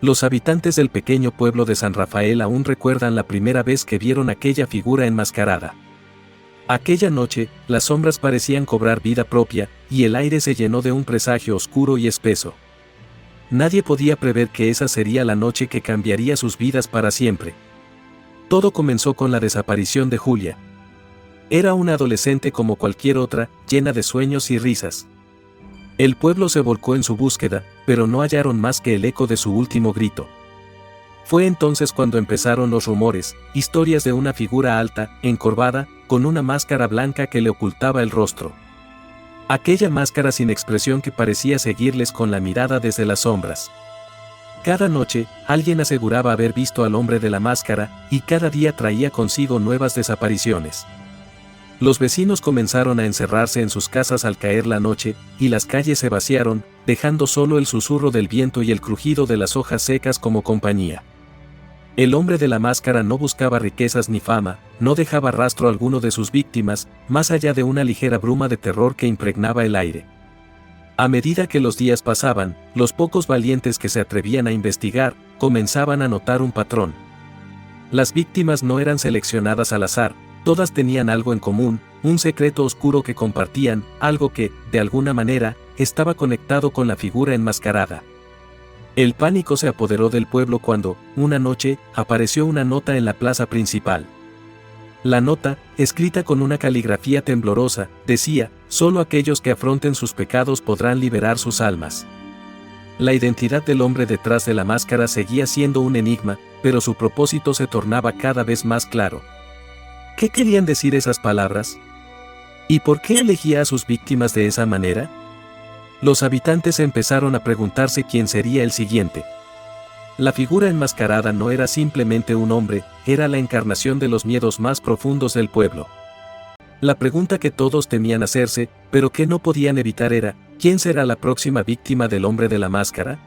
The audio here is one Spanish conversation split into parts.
Los habitantes del pequeño pueblo de San Rafael aún recuerdan la primera vez que vieron aquella figura enmascarada. Aquella noche, las sombras parecían cobrar vida propia, y el aire se llenó de un presagio oscuro y espeso. Nadie podía prever que esa sería la noche que cambiaría sus vidas para siempre. Todo comenzó con la desaparición de Julia. Era una adolescente como cualquier otra, llena de sueños y risas. El pueblo se volcó en su búsqueda, pero no hallaron más que el eco de su último grito. Fue entonces cuando empezaron los rumores, historias de una figura alta, encorvada, con una máscara blanca que le ocultaba el rostro. Aquella máscara sin expresión que parecía seguirles con la mirada desde las sombras. Cada noche, alguien aseguraba haber visto al hombre de la máscara, y cada día traía consigo nuevas desapariciones. Los vecinos comenzaron a encerrarse en sus casas al caer la noche, y las calles se vaciaron, dejando solo el susurro del viento y el crujido de las hojas secas como compañía. El hombre de la máscara no buscaba riquezas ni fama, no dejaba rastro alguno de sus víctimas, más allá de una ligera bruma de terror que impregnaba el aire. A medida que los días pasaban, los pocos valientes que se atrevían a investigar, comenzaban a notar un patrón. Las víctimas no eran seleccionadas al azar, todas tenían algo en común, un secreto oscuro que compartían, algo que, de alguna manera, estaba conectado con la figura enmascarada. El pánico se apoderó del pueblo cuando, una noche, apareció una nota en la plaza principal. La nota, escrita con una caligrafía temblorosa, decía: «Solo aquellos que afronten sus pecados podrán liberar sus almas». La identidad del hombre detrás de la máscara seguía siendo un enigma, pero su propósito se tornaba cada vez más claro. ¿Qué querían decir esas palabras? ¿Y por qué elegía a sus víctimas de esa manera? Los habitantes empezaron a preguntarse quién sería el siguiente. La figura enmascarada no era simplemente un hombre, era la encarnación de los miedos más profundos del pueblo. La pregunta que todos temían hacerse, pero que no podían evitar era: ¿quién será la próxima víctima del hombre de la máscara?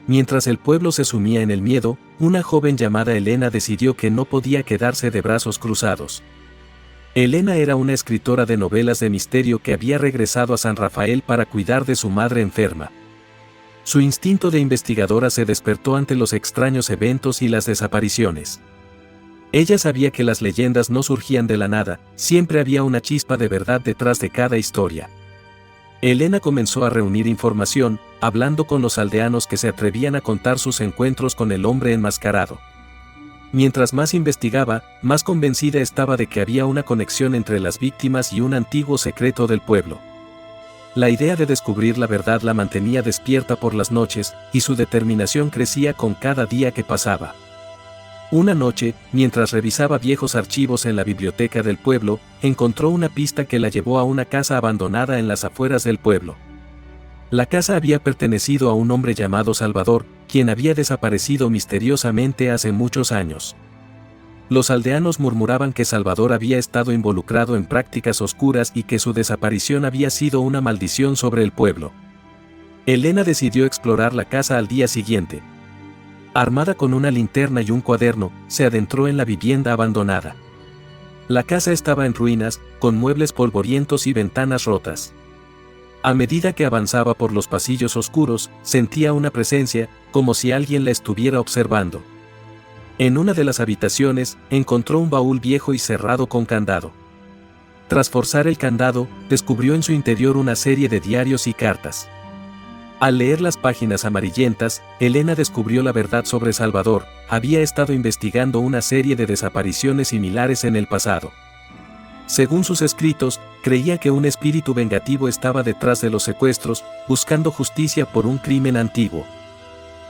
Mientras el pueblo se sumía en el miedo, una joven llamada Elena decidió que no podía quedarse de brazos cruzados. Elena era una escritora de novelas de misterio que había regresado a San Rafael para cuidar de su madre enferma. Su instinto de investigadora se despertó ante los extraños eventos y las desapariciones. Ella sabía que las leyendas no surgían de la nada, siempre había una chispa de verdad detrás de cada historia. Elena comenzó a reunir información, hablando con los aldeanos que se atrevían a contar sus encuentros con el hombre enmascarado. Mientras más investigaba, más convencida estaba de que había una conexión entre las víctimas y un antiguo secreto del pueblo. La idea de descubrir la verdad la mantenía despierta por las noches, y su determinación crecía con cada día que pasaba. Una noche, mientras revisaba viejos archivos en la biblioteca del pueblo, encontró una pista que la llevó a una casa abandonada en las afueras del pueblo. La casa había pertenecido a un hombre llamado Salvador, quien había desaparecido misteriosamente hace muchos años. Los aldeanos murmuraban que Salvador había estado involucrado en prácticas oscuras y que su desaparición había sido una maldición sobre el pueblo. Elena decidió explorar la casa al día siguiente. Armada con una linterna y un cuaderno, se adentró en la vivienda abandonada. La casa estaba en ruinas, con muebles polvorientos y ventanas rotas. A medida que avanzaba por los pasillos oscuros, sentía una presencia, como si alguien la estuviera observando. En una de las habitaciones, encontró un baúl viejo y cerrado con candado. Tras forzar el candado, descubrió en su interior una serie de diarios y cartas. Al leer las páginas amarillentas, Elena descubrió la verdad sobre Salvador. Había estado investigando una serie de desapariciones similares en el pasado. Según sus escritos, creía que un espíritu vengativo estaba detrás de los secuestros, buscando justicia por un crimen antiguo.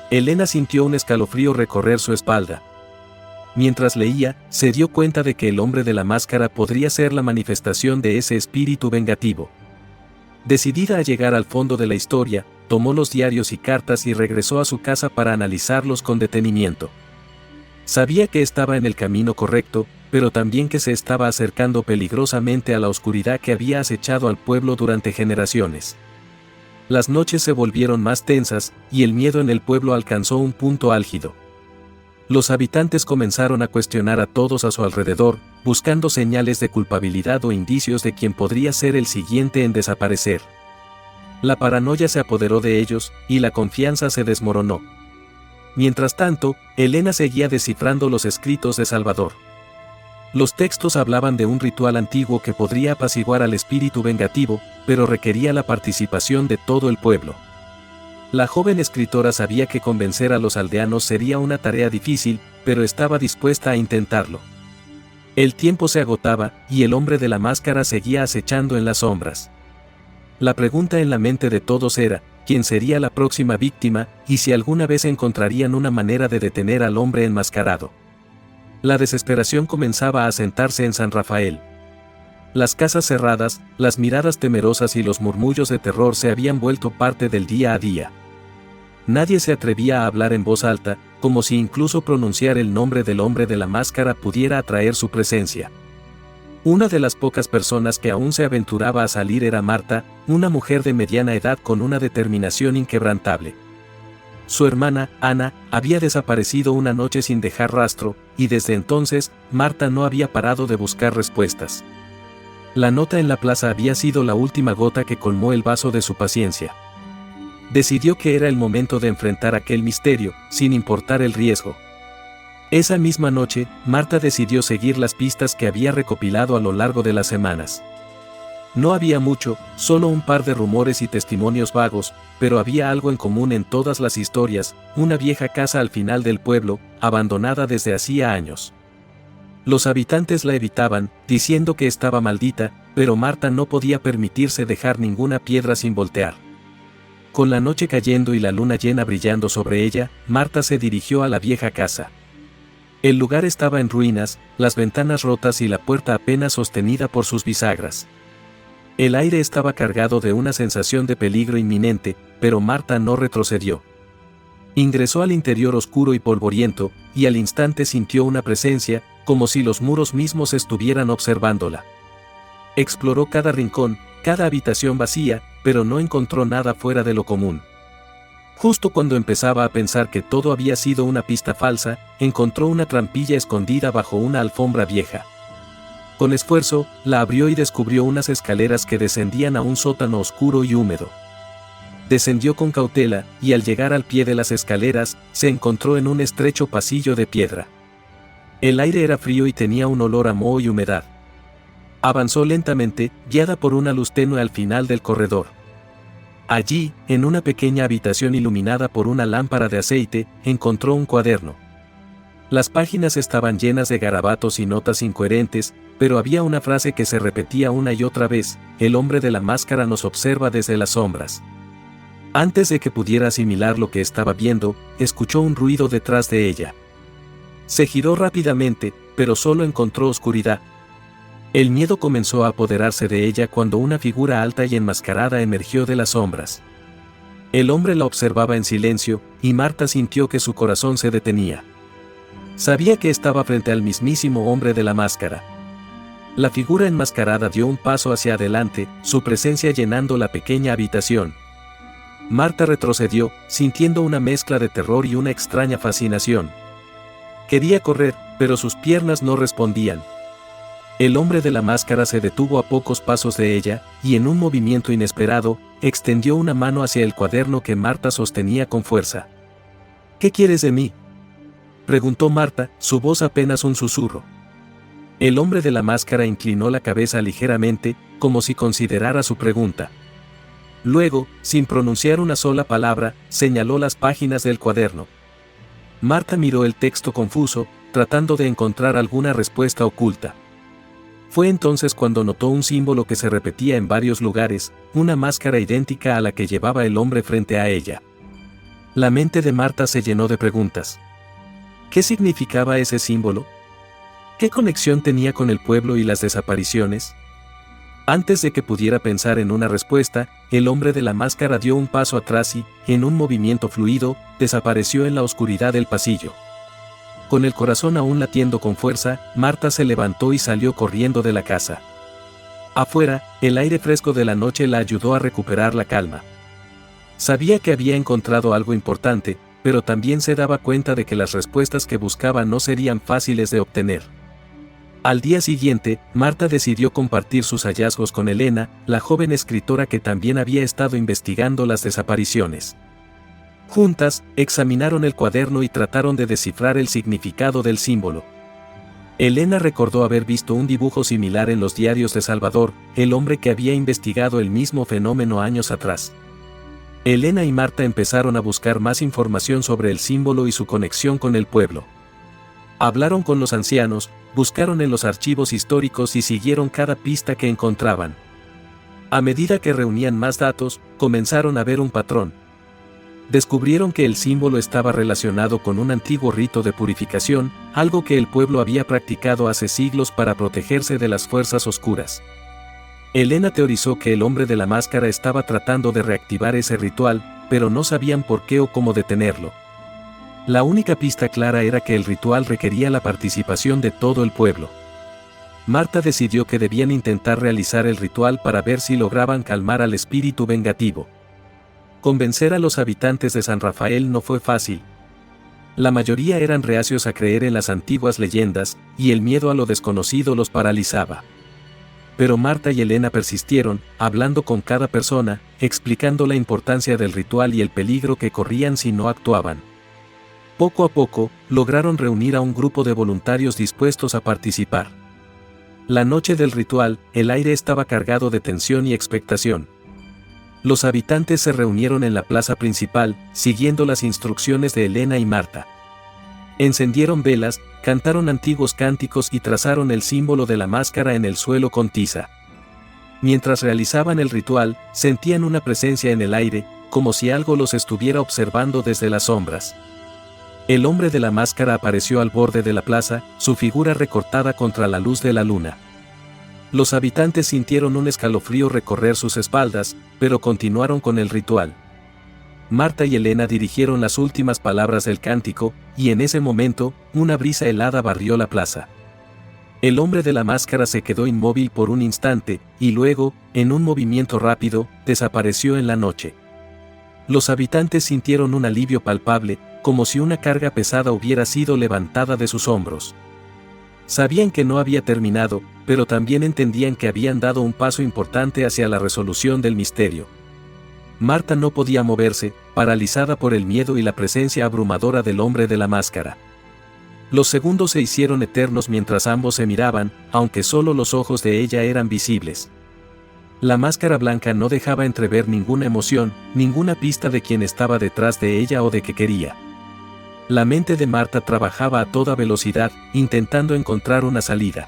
Elena sintió un escalofrío recorrer su espalda. Mientras leía, se dio cuenta de que el hombre de la máscara podría ser la manifestación de ese espíritu vengativo. Decidida a llegar al fondo de la historia, tomó los diarios y cartas y regresó a su casa para analizarlos con detenimiento. Sabía que estaba en el camino correcto, pero también que se estaba acercando peligrosamente a la oscuridad que había acechado al pueblo durante generaciones. Las noches se volvieron más tensas, y el miedo en el pueblo alcanzó un punto álgido. Los habitantes comenzaron a cuestionar a todos a su alrededor, buscando señales de culpabilidad o indicios de quién podría ser el siguiente en desaparecer. La paranoia se apoderó de ellos, y la confianza se desmoronó. Mientras tanto, Elena seguía descifrando los escritos de Salvador. Los textos hablaban de un ritual antiguo que podría apaciguar al espíritu vengativo, pero requería la participación de todo el pueblo. La joven escritora sabía que convencer a los aldeanos sería una tarea difícil, pero estaba dispuesta a intentarlo. El tiempo se agotaba, y el hombre de la máscara seguía acechando en las sombras. La pregunta en la mente de todos era, ¿quién sería la próxima víctima, y si alguna vez encontrarían una manera de detener al hombre enmascarado? La desesperación comenzaba a sentarse en San Rafael. Las casas cerradas, las miradas temerosas y los murmullos de terror se habían vuelto parte del día a día. Nadie se atrevía a hablar en voz alta, como si incluso pronunciar el nombre del hombre de la máscara pudiera atraer su presencia. Una de las pocas personas que aún se aventuraba a salir era Marta, una mujer de mediana edad con una determinación inquebrantable. Su hermana, Ana, había desaparecido una noche sin dejar rastro, y desde entonces, Marta no había parado de buscar respuestas. La nota en la plaza había sido la última gota que colmó el vaso de su paciencia. Decidió que era el momento de enfrentar aquel misterio, sin importar el riesgo. Esa misma noche, Marta decidió seguir las pistas que había recopilado a lo largo de las semanas. No había mucho, solo un par de rumores y testimonios vagos, pero había algo en común en todas las historias: una vieja casa al final del pueblo, abandonada desde hacía años. Los habitantes la evitaban, diciendo que estaba maldita, pero Marta no podía permitirse dejar ninguna piedra sin voltear. Con la noche cayendo y la luna llena brillando sobre ella, Marta se dirigió a la vieja casa. El lugar estaba en ruinas, las ventanas rotas y la puerta apenas sostenida por sus bisagras. El aire estaba cargado de una sensación de peligro inminente, pero Marta no retrocedió. Ingresó al interior oscuro y polvoriento, y al instante sintió una presencia, como si los muros mismos estuvieran observándola. Exploró cada rincón, cada habitación vacía, pero no encontró nada fuera de lo común. Justo cuando empezaba a pensar que todo había sido una pista falsa, encontró una trampilla escondida bajo una alfombra vieja. Con esfuerzo, la abrió y descubrió unas escaleras que descendían a un sótano oscuro y húmedo. Descendió con cautela, y al llegar al pie de las escaleras, se encontró en un estrecho pasillo de piedra. El aire era frío y tenía un olor a moho y humedad. Avanzó lentamente, guiada por una luz tenue al final del corredor. Allí, en una pequeña habitación iluminada por una lámpara de aceite, encontró un cuaderno. Las páginas estaban llenas de garabatos y notas incoherentes, pero había una frase que se repetía una y otra vez: el hombre de la máscara nos observa desde las sombras. Antes de que pudiera asimilar lo que estaba viendo, escuchó un ruido detrás de ella. Se giró rápidamente, pero solo encontró oscuridad. El miedo comenzó a apoderarse de ella cuando una figura alta y enmascarada emergió de las sombras. El hombre la observaba en silencio, y Marta sintió que su corazón se detenía. Sabía que estaba frente al mismísimo hombre de la máscara. La figura enmascarada dio un paso hacia adelante, su presencia llenando la pequeña habitación. Marta retrocedió, sintiendo una mezcla de terror y una extraña fascinación. Quería correr, pero sus piernas no respondían. El hombre de la máscara se detuvo a pocos pasos de ella, y en un movimiento inesperado, extendió una mano hacia el cuaderno que Marta sostenía con fuerza. ¿Qué quieres de mí?, preguntó Marta, su voz apenas un susurro. El hombre de la máscara inclinó la cabeza ligeramente, como si considerara su pregunta. Luego, sin pronunciar una sola palabra, señaló las páginas del cuaderno. Marta miró el texto confuso, tratando de encontrar alguna respuesta oculta. Fue entonces cuando notó un símbolo que se repetía en varios lugares, una máscara idéntica a la que llevaba el hombre frente a ella. La mente de Marta se llenó de preguntas. ¿Qué significaba ese símbolo? ¿Qué conexión tenía con el pueblo y las desapariciones? Antes de que pudiera pensar en una respuesta, el hombre de la máscara dio un paso atrás y, en un movimiento fluido, desapareció en la oscuridad del pasillo. Con el corazón aún latiendo con fuerza, Marta se levantó y salió corriendo de la casa. Afuera, el aire fresco de la noche la ayudó a recuperar la calma. Sabía que había encontrado algo importante, pero también se daba cuenta de que las respuestas que buscaba no serían fáciles de obtener. Al día siguiente, Marta decidió compartir sus hallazgos con Elena, la joven escritora que también había estado investigando las desapariciones. Juntas, examinaron el cuaderno y trataron de descifrar el significado del símbolo. Elena recordó haber visto un dibujo similar en los diarios de Salvador, el hombre que había investigado el mismo fenómeno años atrás. Elena y Marta empezaron a buscar más información sobre el símbolo y su conexión con el pueblo. Hablaron con los ancianos, buscaron en los archivos históricos y siguieron cada pista que encontraban. A medida que reunían más datos, comenzaron a ver un patrón. Descubrieron que el símbolo estaba relacionado con un antiguo rito de purificación, algo que el pueblo había practicado hace siglos para protegerse de las fuerzas oscuras. Elena teorizó que el hombre de la máscara estaba tratando de reactivar ese ritual, pero no sabían por qué o cómo detenerlo. La única pista clara era que el ritual requería la participación de todo el pueblo. Marta decidió que debían intentar realizar el ritual para ver si lograban calmar al espíritu vengativo. Convencer a los habitantes de San Rafael no fue fácil. La mayoría eran reacios a creer en las antiguas leyendas, y el miedo a lo desconocido los paralizaba. Pero Marta y Elena persistieron, hablando con cada persona, explicando la importancia del ritual y el peligro que corrían si no actuaban. Poco a poco, lograron reunir a un grupo de voluntarios dispuestos a participar. La noche del ritual, el aire estaba cargado de tensión y expectación. Los habitantes se reunieron en la plaza principal, siguiendo las instrucciones de Elena y Marta. Encendieron velas, cantaron antiguos cánticos y trazaron el símbolo de la máscara en el suelo con tiza. Mientras realizaban el ritual, sentían una presencia en el aire, como si algo los estuviera observando desde las sombras. El hombre de la máscara apareció al borde de la plaza, su figura recortada contra la luz de la luna. Los habitantes sintieron un escalofrío recorrer sus espaldas, pero continuaron con el ritual. Marta y Elena dirigieron las últimas palabras del cántico, y en ese momento, una brisa helada barrió la plaza. El hombre de la máscara se quedó inmóvil por un instante, y luego, en un movimiento rápido, desapareció en la noche. Los habitantes sintieron un alivio palpable, como si una carga pesada hubiera sido levantada de sus hombros. Sabían que no había terminado, pero también entendían que habían dado un paso importante hacia la resolución del misterio. Marta no podía moverse, paralizada por el miedo y la presencia abrumadora del hombre de la máscara. Los segundos se hicieron eternos mientras ambos se miraban, aunque solo los ojos de ella eran visibles. La máscara blanca no dejaba entrever ninguna emoción, ninguna pista de quién estaba detrás de ella o de qué quería. La mente de Marta trabajaba a toda velocidad, intentando encontrar una salida.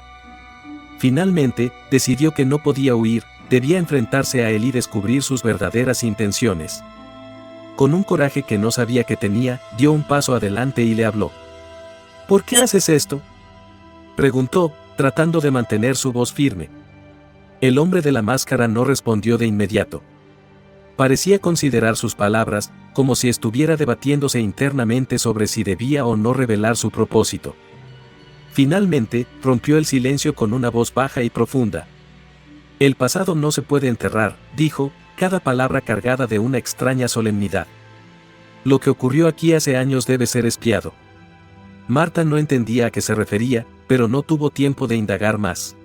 Finalmente, decidió que no podía huir, debía enfrentarse a él y descubrir sus verdaderas intenciones. Con un coraje que no sabía que tenía, dio un paso adelante y le habló. ¿Por qué haces esto?, preguntó, tratando de mantener su voz firme. El hombre de la máscara no respondió de inmediato. Parecía considerar sus palabras, como si estuviera debatiéndose internamente sobre si debía o no revelar su propósito. Finalmente, rompió el silencio con una voz baja y profunda. El pasado no se puede enterrar, dijo, cada palabra cargada de una extraña solemnidad. Lo que ocurrió aquí hace años debe ser expiado. Marta no entendía a qué se refería, pero no tuvo tiempo de indagar más.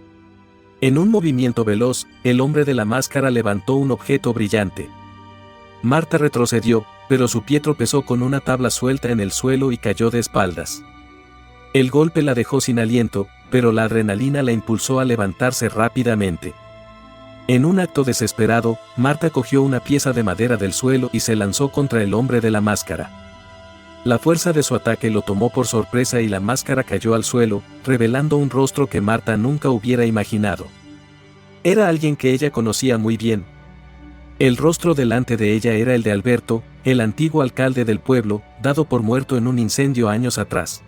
En un movimiento veloz, el hombre de la máscara levantó un objeto brillante. Marta retrocedió, pero su pie tropezó con una tabla suelta en el suelo y cayó de espaldas. El golpe la dejó sin aliento, pero la adrenalina la impulsó a levantarse rápidamente. En un acto desesperado, Marta cogió una pieza de madera del suelo y se lanzó contra el hombre de la máscara. La fuerza de su ataque lo tomó por sorpresa y la máscara cayó al suelo, revelando un rostro que Marta nunca hubiera imaginado. Era alguien que ella conocía muy bien. El rostro delante de ella era el de Alberto, el antiguo alcalde del pueblo, dado por muerto en un incendio años atrás.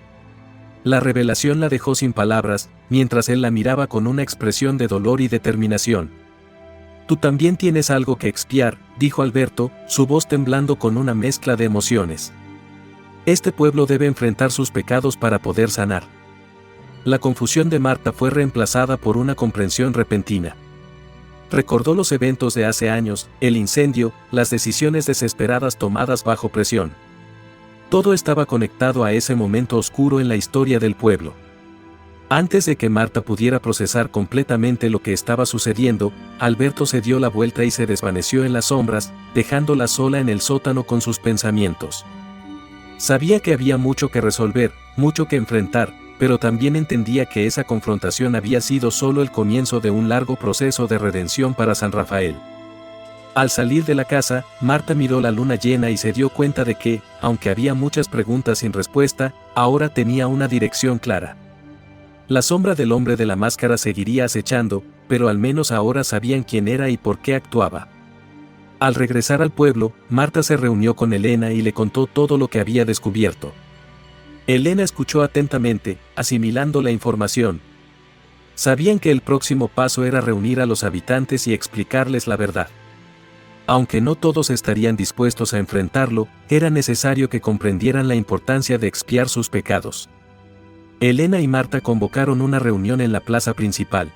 La revelación la dejó sin palabras, mientras él la miraba con una expresión de dolor y determinación. «Tú también tienes algo que expiar», dijo Alberto, su voz temblando con una mezcla de emociones. «Este pueblo debe enfrentar sus pecados para poder sanar». La confusión de Marta fue reemplazada por una comprensión repentina. Recordó los eventos de hace años, el incendio, las decisiones desesperadas tomadas bajo presión. Todo estaba conectado a ese momento oscuro en la historia del pueblo. Antes de que Marta pudiera procesar completamente lo que estaba sucediendo, Alberto se dio la vuelta y se desvaneció en las sombras, dejándola sola en el sótano con sus pensamientos. Sabía que había mucho que resolver, mucho que enfrentar, pero también entendía que esa confrontación había sido solo el comienzo de un largo proceso de redención para San Rafael. Al salir de la casa, Marta miró la luna llena y se dio cuenta de que, aunque había muchas preguntas sin respuesta, ahora tenía una dirección clara. La sombra del hombre de la máscara seguiría acechando, pero al menos ahora sabían quién era y por qué actuaba. Al regresar al pueblo, Marta se reunió con Elena y le contó todo lo que había descubierto. Elena escuchó atentamente, asimilando la información. Sabían que el próximo paso era reunir a los habitantes y explicarles la verdad. Aunque no todos estarían dispuestos a enfrentarlo, era necesario que comprendieran la importancia de expiar sus pecados. Elena y Marta convocaron una reunión en la plaza principal.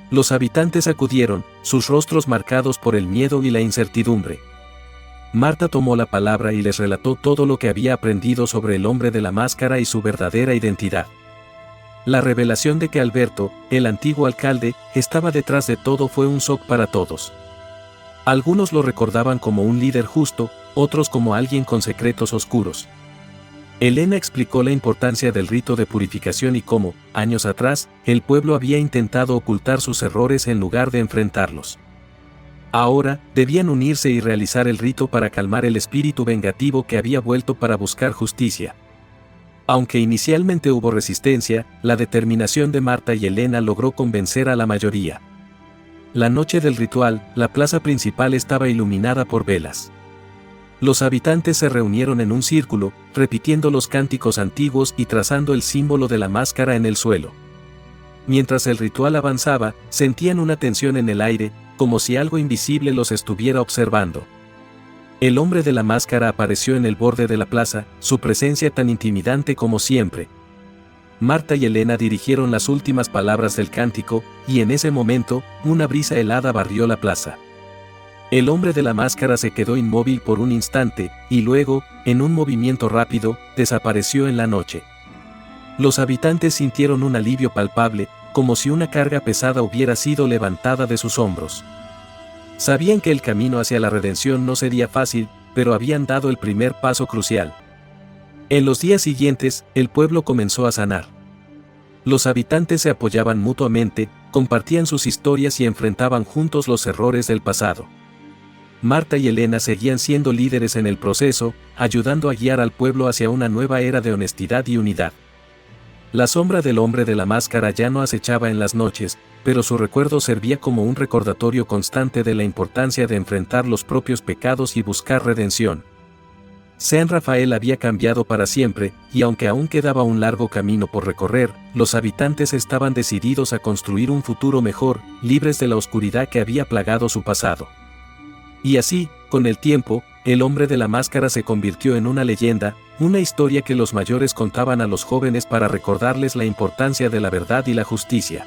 Los habitantes acudieron, sus rostros marcados por el miedo y la incertidumbre. Marta tomó la palabra y les relató todo lo que había aprendido sobre el hombre de la máscara y su verdadera identidad. La revelación de que Alberto, el antiguo alcalde, estaba detrás de todo fue un shock para todos. Algunos lo recordaban como un líder justo, otros como alguien con secretos oscuros. Elena explicó la importancia del rito de purificación y cómo, años atrás, el pueblo había intentado ocultar sus errores en lugar de enfrentarlos. Ahora, debían unirse y realizar el rito para calmar el espíritu vengativo que había vuelto para buscar justicia. Aunque inicialmente hubo resistencia, la determinación de Marta y Elena logró convencer a la mayoría. La noche del ritual, la plaza principal estaba iluminada por velas. Los habitantes se reunieron en un círculo, repitiendo los cánticos antiguos y trazando el símbolo de la máscara en el suelo. Mientras el ritual avanzaba, sentían una tensión en el aire, como si algo invisible los estuviera observando. El hombre de la máscara apareció en el borde de la plaza, su presencia tan intimidante como siempre. Marta y Elena dirigieron las últimas palabras del cántico, y en ese momento, una brisa helada barrió la plaza. El hombre de la máscara se quedó inmóvil por un instante, y luego, en un movimiento rápido, desapareció en la noche. Los habitantes sintieron un alivio palpable, como si una carga pesada hubiera sido levantada de sus hombros. Sabían que el camino hacia la redención no sería fácil, pero habían dado el primer paso crucial. En los días siguientes, el pueblo comenzó a sanar. Los habitantes se apoyaban mutuamente, compartían sus historias y enfrentaban juntos los errores del pasado. Marta y Elena seguían siendo líderes en el proceso, ayudando a guiar al pueblo hacia una nueva era de honestidad y unidad. La sombra del hombre de la máscara ya no acechaba en las noches, pero su recuerdo servía como un recordatorio constante de la importancia de enfrentar los propios pecados y buscar redención. San Rafael había cambiado para siempre, y aunque aún quedaba un largo camino por recorrer, los habitantes estaban decididos a construir un futuro mejor, libres de la oscuridad que había plagado su pasado. Y así, con el tiempo, el hombre de la máscara se convirtió en una leyenda, una historia que los mayores contaban a los jóvenes para recordarles la importancia de la verdad y la justicia.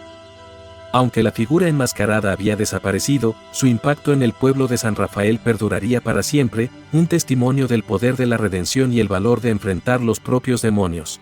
Aunque la figura enmascarada había desaparecido, su impacto en el pueblo de San Rafael perduraría para siempre, un testimonio del poder de la redención y el valor de enfrentar los propios demonios.